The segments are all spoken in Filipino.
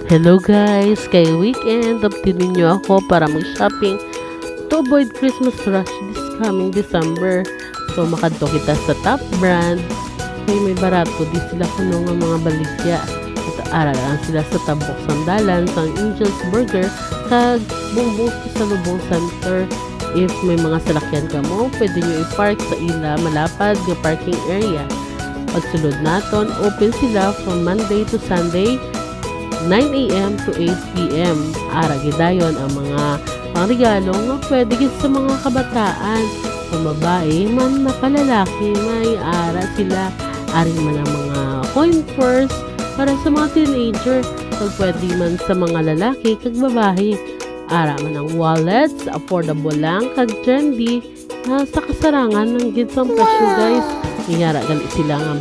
Hello guys! Kay weekend, updatein nyo ako para mag-shopping to avoid Christmas rush this coming December. So, makadto kita sa top brand. Kay may barato, di sila kuno nga mga baligya. At aralan sila sa tabok sandalan, sa Angel's Burger, kag bumbong sa Lubong Center. If may mga salakyan ka mo, pwede nyo i-park sa ila malapad nga parking area. Pagsulod naton, open sila from Monday to Sunday, 9 a.m. to 8 p.m. Ara gidayon ang mga pangregalo nga pwede gid sa mga kabataan. Kung babae man makalalaki, may ara sila. Ari man ang mga coin purse para sa mga teenager. Kag pwede man sa mga lalaki kag babae. Ara man ang wallets, affordable lang kag trendy. Sa kasarangan ng gid sa presyo guys. Iyara gali sila nga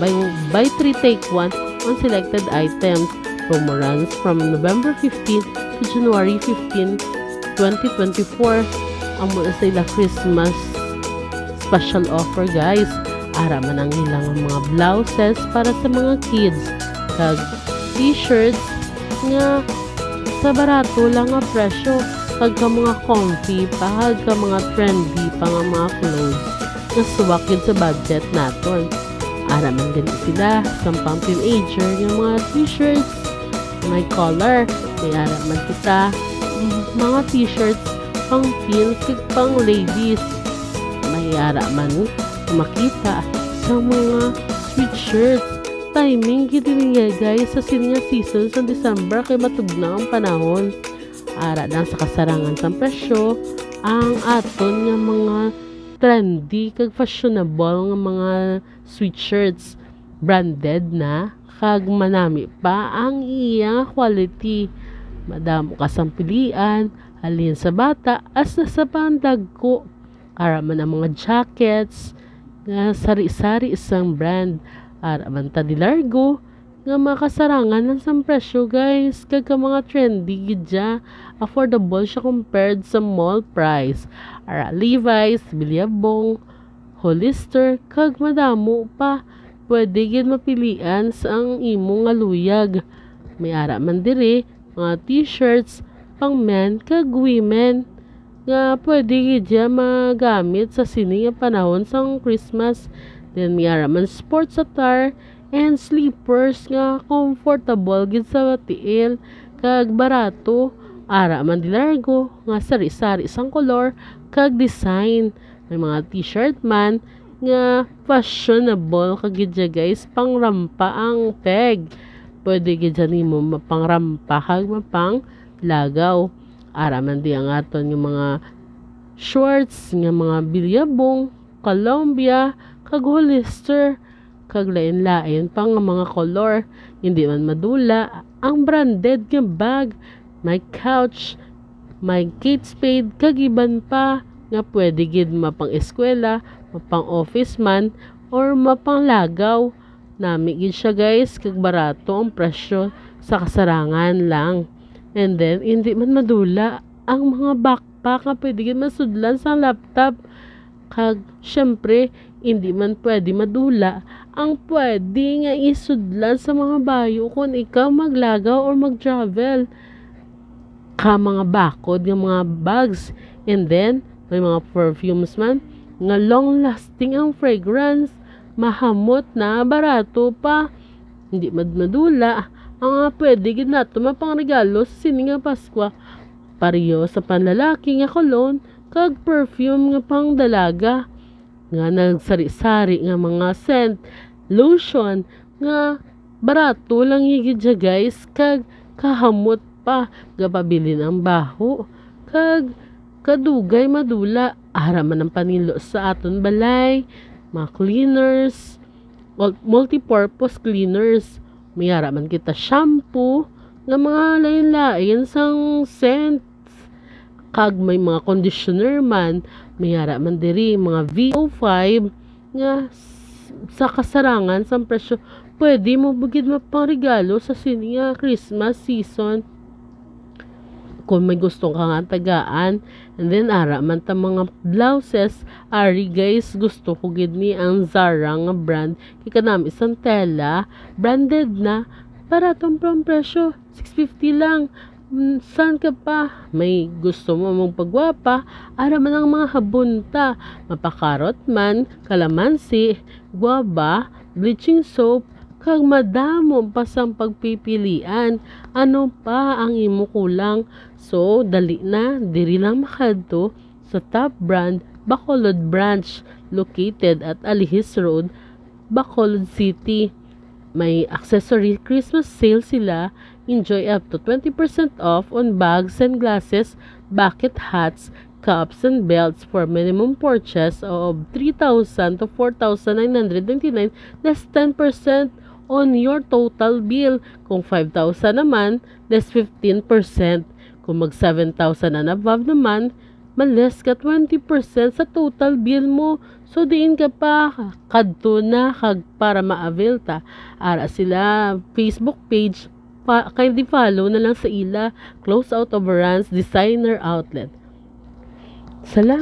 buy 3 take 1 on selected items. Promo runs from November 15 to January 15, 2024. Ang mula sa ila Christmas special offer guys. Ara man ang ilang mga blouses para sa mga kids. Kag t-shirts nga sa barato lang nga presyo. Kag ka mga comfy pa, kag ka mga trendy pa nga mga clothes nga suwak yun sa budget naton. Ara man din sila sa pang teenager yung mga t-shirts may color. Kaya naman kita mga t-shirts pang teens kag pang ladies. May ara man makita sa mga sweatshirts. Timing gid niya guys sa senior season sa December kay matugnaw ang panahon. Ara lang sa kasarangan sa presyo ang aton nga mga trendy kag fashionable nga mga sweatshirts branded na kag manami pa ang iyang quality. Madamo ka sang pilian, halin sa bata as sa pandagko. Ara man ang mga jackets nga sari-sari isang brand. Ara man ta di largo nga makasarangan ng sang presyo guys. Kag ka mga trendy gidya, affordable siya compared sa mall price. Ara Levi's, Billabong, Hollister kag madamo pa. Pwede gid mapilian sa ang imong nga luyag. May ara man diri mga t-shirts pang men kag women nga pwede gid magamit sa sini nga panahon sang Christmas. Then may ara man sports attire and slippers nga comfortable gid sa tiil kag barato. Ara man di largo nga sari-sari sang color kag design. May mga t-shirt man nga fashionable kagidya guys, pangrampa ang peg. Pwede gid nimo mapangrampa kag mapang lagaw. Ara man di ang aton yung mga shorts nga mga Billabong, Columbia kag Hollister kag lain-lain pang mga color. Hindi man madula ang branded nga bag. May couch, may Kate Spade kag iban pa nga pwede gid mapang eskwela, mapang office man or mapang lagaw. Nami gid siya guys kag barato ang presyo sa kasarangan lang. And then hindi man madula ang mga backpack nga pwede gid masudlan sa laptop. Kag syempre hindi man pwede madula ang pwede nga isudlan sa mga bayo kung ikaw maglagaw or mag-travel. Ka mga bakod nga mga bags. And then may mga perfumes man nga long lasting ang fragrance, mahamot na barato pa, hindi madula ang pwede gid nato mapangregalo sa sini nga Pasko. Pareho sa panlalaki nga cologne kag perfume nga pang dalaga nga nagsari-sari nga mga scent, lotion nga barato lang higid siya guys kag kahamot pa gapabilin ang baho kag kadugay madula. Ara man ang panilo sa aton balay, mga cleaners, multi-purpose cleaners. May ara man kita shampoo nga mga lain-lain sang scents. Kag may mga conditioner man, may ara man diri mga VO5 nga sa kasarangan sa presyo. Pwede mo bugid mapangregalo sa sini nga Christmas season kung may gusto ka nga tagaan. And then ara man ta mga blouses. Ari guys, gusto ko gid ni ang Zara nga brand kay kanami isang tela branded na Baratong pang presyo, 650 lang. Saan ka pa? May gusto mo mong pagwapa? Ara man ang mga habunta. Mapakarot man, kalamansi, guava, bleaching soap, kag madamo pa sang pagpipilian. Ano pa ang imo kulang? So, dali na, diri lang makadto sa Top Brand Bacolod Branch located at Alihis Road, Bacolod City. May accessory Christmas sale sila. Enjoy up to 20% off on bags and glasses, bucket hats, cups and belts for minimum purchase of 3,000 to 4,999, less 10% on your total bill. Kung 5,000 naman, less 15%. Kung mag 7,000 and above naman, maless ka 20% sa total bill mo. So, diin ka pa, kadto na kag para ma-avail ta. Ara sila Facebook page, kindly follow na lang sa ila, Close Out Overruns Designer Outlet. Salamat.